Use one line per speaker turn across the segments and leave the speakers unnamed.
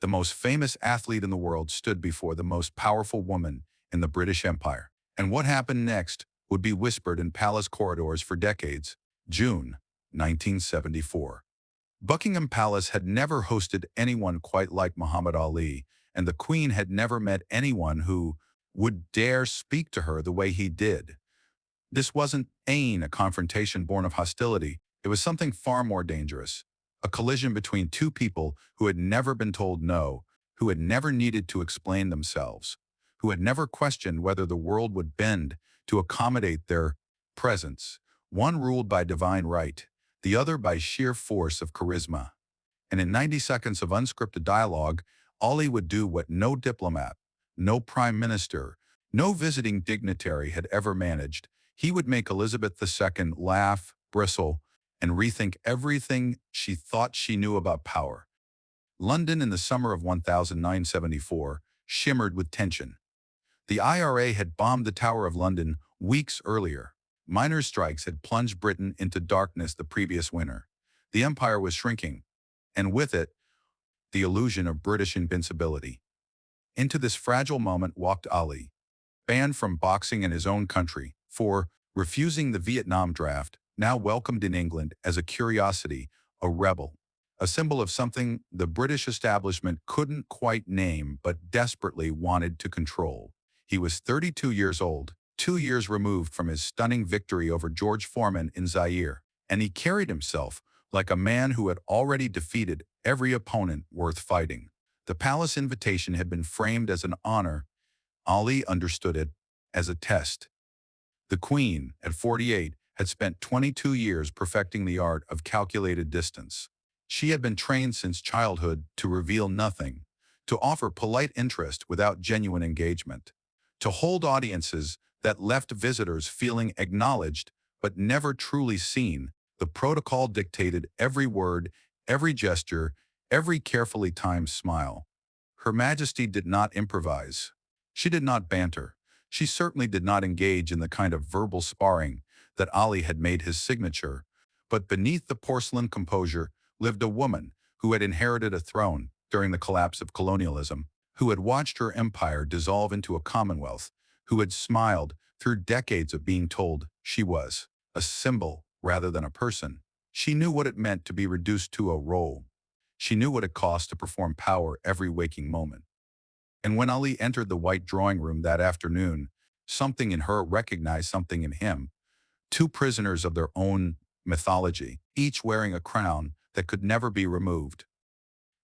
the most famous athlete in the world stood before the most powerful woman in the British Empire. And what happened next would be whispered in palace corridors for decades. June 1974. Buckingham Palace had never hosted anyone quite like Muhammad Ali, and the Queen had never met anyone who would dare speak to her the way he did. This wasn't a confrontation born of hostility. It was something far more dangerous. A collision between two people who had never been told no, who had never needed to explain themselves, who had never questioned whether the world would bend to accommodate their presence. One ruled by divine right, the other by sheer force of charisma. And in 90 seconds of unscripted dialogue, Ali would do what no diplomat, no prime minister, no visiting dignitary had ever managed. He would make Elizabeth II laugh, bristle, and rethink everything she thought she knew about power. London in the summer of 1974 shimmered with tension. The IRA had bombed the Tower of London weeks earlier. Miners' strikes had plunged Britain into darkness the previous winter. The empire was shrinking, and with it, the illusion of British invincibility. Into this fragile moment walked Ali, banned from boxing in his own country for refusing the Vietnam draft, now welcomed in England as a curiosity, a rebel, a symbol of something the British establishment couldn't quite name but desperately wanted to control. He was 32 years old, 2 years removed from his stunning victory over George Foreman in Zaire, and he carried himself like a man who had already defeated every opponent worth fighting. The palace invitation had been framed as an honor. Ali understood it as a test. The Queen, at 48, had spent 22 years perfecting the art of calculated distance. She had been trained since childhood to reveal nothing, to offer polite interest without genuine engagement, to hold audiences that left visitors feeling acknowledged but never truly seen. The protocol dictated every word, every gesture, every carefully timed smile. Her Majesty did not improvise. She did not banter. She certainly did not engage in the kind of verbal sparring that Ali had made his signature. But beneath the porcelain composure lived a woman who had inherited a throne during the collapse of colonialism, who had watched her empire dissolve into a commonwealth, who had smiled through decades of being told she was a symbol rather than a person. She knew what it meant to be reduced to a role. She knew what it cost to perform power every waking moment. And when Ali entered the white drawing room that afternoon, something in her recognized something in him. Two prisoners of their own mythology, each wearing a crown that could never be removed.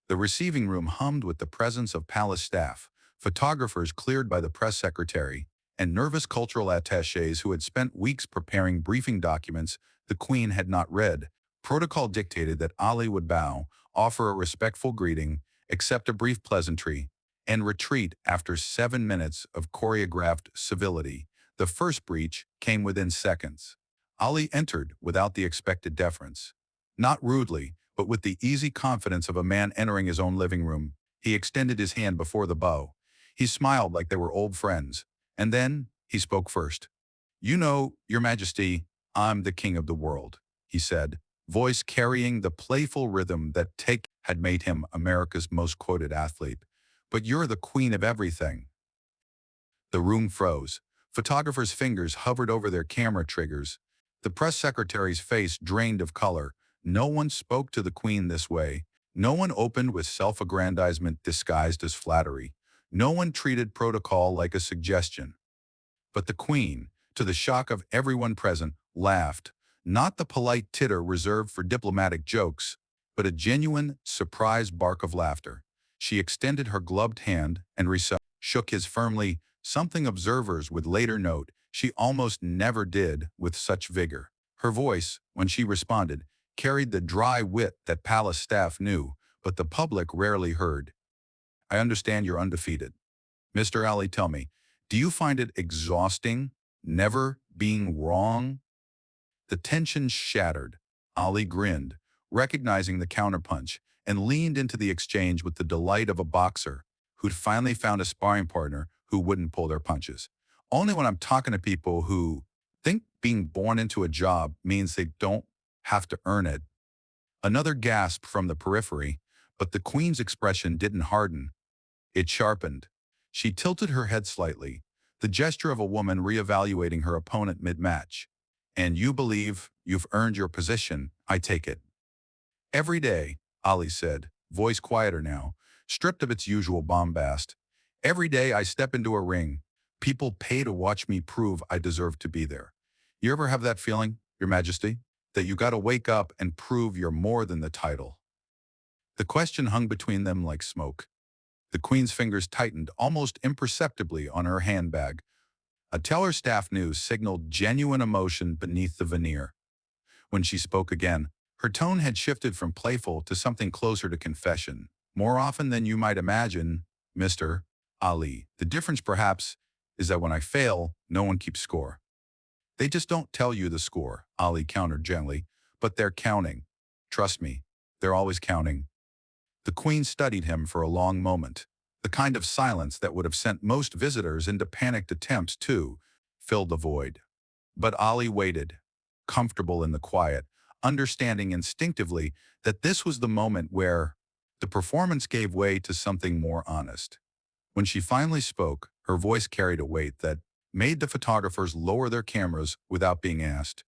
The receiving room hummed with the presence of palace staff, photographers cleared by the press secretary, and nervous cultural attachés who had spent weeks preparing briefing documents the Queen had not read. Protocol dictated that Ali would bow, offer a respectful greeting, accept a brief pleasantry, and retreat after 7 minutes of choreographed civility. The first breach came within seconds. Ali entered without the expected deference. Not rudely, but with the easy confidence of a man entering his own living room. He extended his hand before the bow. He smiled like they were old friends. And then he spoke first. "You know, Your Majesty, I'm the king of the world," he said, voice carrying the playful rhythm that had made him America's most quoted athlete. "But you're the queen of everything." The room froze. Photographers' fingers hovered over their camera triggers. The press secretary's face drained of color. No one spoke to the Queen this way. No one opened with self-aggrandizement disguised as flattery. No one treated protocol like a suggestion. But the Queen, to the shock of everyone present, laughed. Not the polite titter reserved for diplomatic jokes, but a genuine, surprised bark of laughter. She extended her gloved hand, and shook his firmly, something observers would later note she almost never did with such vigor. Her voice, when she responded, carried the dry wit that palace staff knew, but the public rarely heard. "I understand you're undefeated. Mr. Ali, tell me, do you find it exhausting, never being wrong?" The tension shattered. Ali grinned, recognizing the counterpunch, and leaned into the exchange with the delight of a boxer who'd finally found a sparring partner who wouldn't pull their punches. "Only when I'm talking to people who think being born into a job means they don't have to earn it." Another gasp from the periphery, But the queen's expression didn't harden. It sharpened. She tilted her head slightly, the gesture of a woman reevaluating her opponent mid-match. And you believe you've earned your position, I take it. Every day, Ali said, voice quieter now, stripped of its usual bombast. Every day I step into a ring, people pay to watch me prove I deserve to be there. You ever have that feeling, Your Majesty, that you gotta wake up and prove you're more than the title? The question hung between them like smoke. The queen's fingers tightened almost imperceptibly on her handbag. A teller staff news signaled genuine emotion beneath the veneer. When she spoke again, her tone had shifted from playful to something closer to confession. More often than you might imagine, Mr. Ali. The difference, perhaps, is that when I fail, no one keeps score. They just don't tell you the score, Ali countered gently, but they're counting. Trust me, they're always counting. The queen studied him for a long moment, the kind of silence that would have sent most visitors into panicked attempts to fill the void. But Ali waited, comfortable in the quiet, understanding instinctively that this was the moment where the performance gave way to something more honest. When she finally spoke, her voice carried a weight that made the photographers lower their cameras without being asked.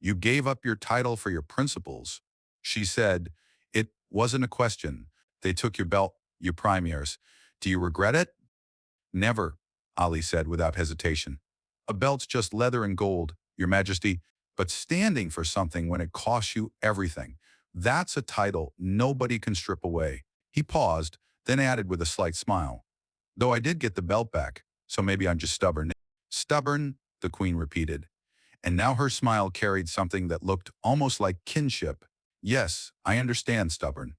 You gave up your title for your principles. She said, it wasn't a question. They took your belt, your premiers. Do you regret it? Never, Ali said without hesitation. A belt's just leather and gold, Your Majesty, but standing for something when it costs you everything, that's a title nobody can strip away. He paused, then added with a slight smile. Though I did get the belt back, so maybe I'm just stubborn. Stubborn, the queen repeated. And now her smile carried something that looked almost like kinship. Yes, I understand stubborn.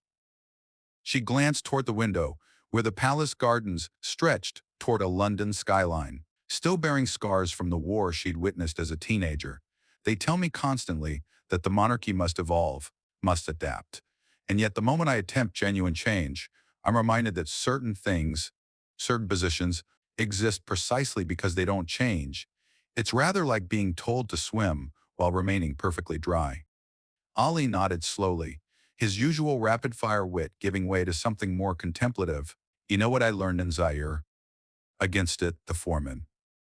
She glanced toward the window, where the palace gardens stretched toward a London skyline, still bearing scars from the war she'd witnessed as a teenager. They tell me constantly that the monarchy must evolve, must adapt. And yet the moment I attempt genuine change, I'm reminded that certain things, certain positions, exist precisely because they don't change. It's rather like being told to swim while remaining perfectly dry. Ali nodded slowly, his usual rapid-fire wit giving way to something more contemplative. You know what I learned in Zaire? Against it, the foreman.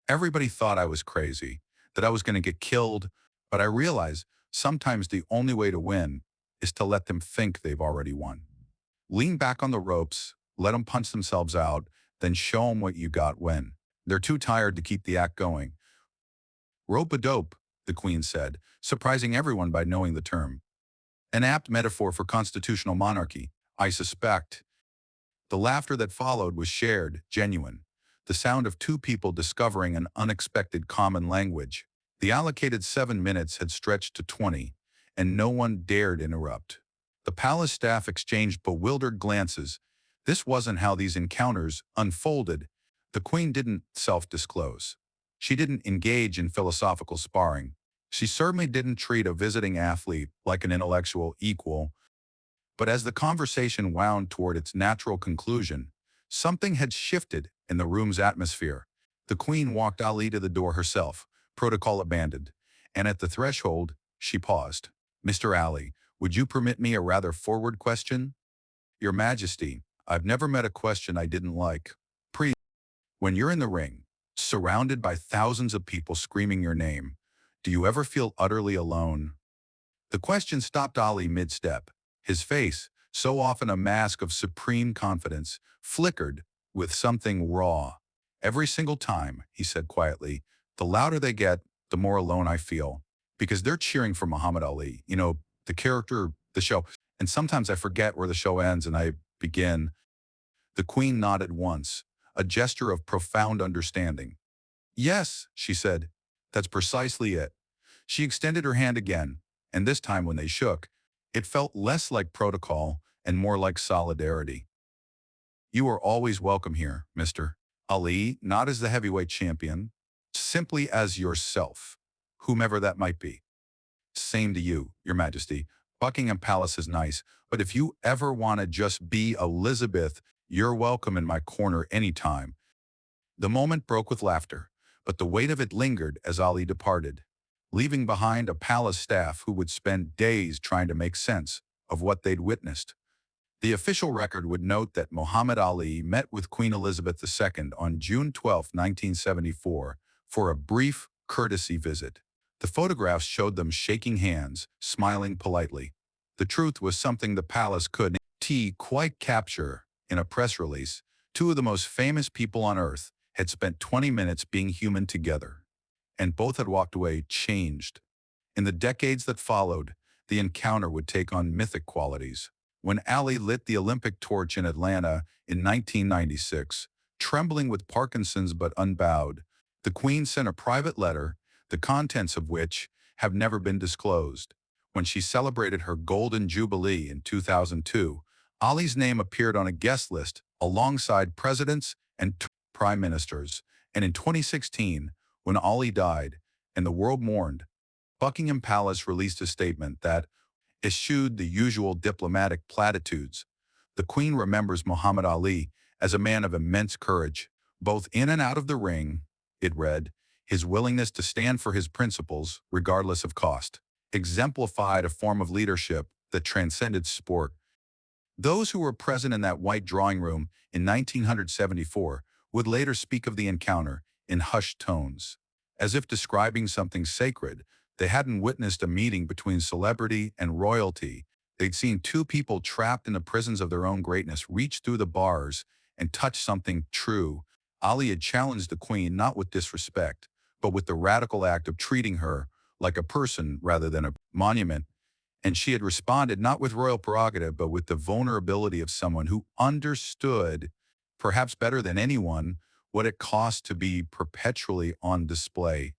Everybody thought I was crazy, that I was going to get killed, but I realized sometimes the only way to win is to let them think they've already won. Lean back on the ropes, let them punch themselves out, then show them what you got when they're too tired to keep the act going. Rope-a-dope, the queen said, surprising everyone by knowing the term. An apt metaphor for constitutional monarchy, I suspect. The laughter that followed was shared, genuine, the sound of two people discovering an unexpected common language. The allocated 7 minutes had stretched to 20, and no one dared interrupt. The palace staff exchanged bewildered glances. This wasn't how these encounters unfolded. The queen didn't self-disclose. She didn't engage in philosophical sparring. She certainly didn't treat a visiting athlete like an intellectual equal. But as the conversation wound toward its natural conclusion, something had shifted in the room's atmosphere. The queen walked Ali to the door herself, protocol abandoned, and at the threshold, she paused. Mr. Ali, would you permit me a rather forward question? Your Majesty, I've never met a question I didn't like. When you're in the ring, surrounded by thousands of people screaming your name, do you ever feel utterly alone? The question stopped Ali mid-step. His face, so often a mask of supreme confidence, flickered with something raw. Every single time, he said quietly, the louder they get, the more alone I feel. Because they're cheering for Muhammad Ali, you know, the character, the show. And sometimes I forget where the show ends and I begin. The queen nodded once, a gesture of profound understanding. Yes, she said, that's precisely it. She extended her hand again, and this time when they shook, it felt less like protocol and more like solidarity. You are always welcome here, Mr. Ali, not as the heavyweight champion, simply as yourself, whomever that might be. Same to you, Your Majesty. Buckingham Palace is nice, but if you ever want to just be Elizabeth, you're welcome in my corner anytime. The moment broke with laughter, but the weight of it lingered as Ali departed, leaving behind a palace staff who would spend days trying to make sense of what they'd witnessed. The official record would note that Muhammad Ali met with Queen Elizabeth II on June 12, 1974, for a brief courtesy visit. The photographs showed them shaking hands, smiling politely. The truth was something the palace couldn't quite capture. In a press release, two of the most famous people on Earth had spent 20 minutes being human together, and both had walked away changed. In the decades that followed, the encounter would take on mythic qualities. When Ali lit the Olympic torch in Atlanta in 1996, trembling with Parkinson's but unbowed, the Queen sent a private letter, the contents of which have never been disclosed. When she celebrated her Golden Jubilee in 2002, Ali's name appeared on a guest list alongside presidents and prime ministers. And in 2016, when Ali died and the world mourned, Buckingham Palace released a statement that eschewed the usual diplomatic platitudes. The Queen remembers Muhammad Ali as a man of immense courage, both in and out of the ring, it read. His willingness to stand for his principles, regardless of cost, exemplified a form of leadership that transcended sport. Those who were present in that white drawing room in 1974 would later speak of the encounter in hushed tones, as if describing something sacred. They hadn't witnessed a meeting between celebrity and royalty. They'd seen two people trapped in the prisons of their own greatness reach through the bars and touch something true. Ali had challenged the Queen not with disrespect, but with the radical act of treating her like a person rather than a monument. And she had responded not with royal prerogative, but with the vulnerability of someone who understood, perhaps better than anyone, what it cost to be perpetually on display.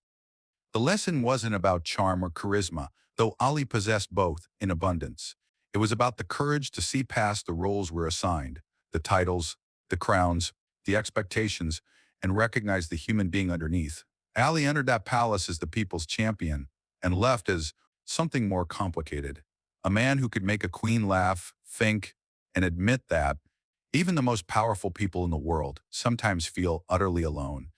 The lesson wasn't about charm or charisma, though Ali possessed both in abundance. It was about the courage to see past the roles we're assigned, the titles, the crowns, the expectations, and recognize the human being underneath. Ali entered that palace as the people's champion and left as something more complicated. A man who could make a queen laugh, think, and admit that even the most powerful people in the world sometimes feel utterly alone.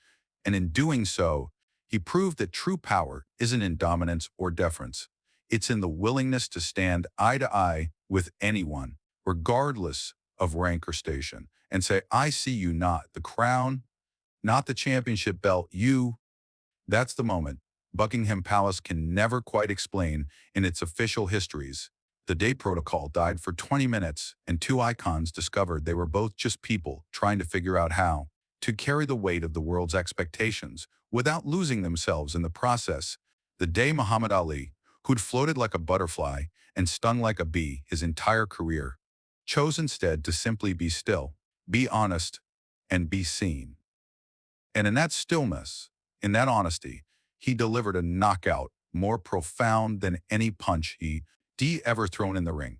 And in doing so, he proved that true power isn't in dominance or deference. It's in the willingness to stand eye to eye with anyone, regardless of rank or station, and say, I see you not the crown, not the championship belt, you. That's the moment Buckingham Palace can never quite explain in its official histories. The day protocol died for 20 minutes, and two icons discovered they were both just people trying to figure out how to carry the weight of the world's expectations without losing themselves in the process. The day Muhammad Ali, who'd floated like a butterfly and stung like a bee his entire career, chose instead to simply be still, be honest, and be seen. And in that stillness, in that honesty, he delivered a knockout more profound than any punch he ever thrown in the ring.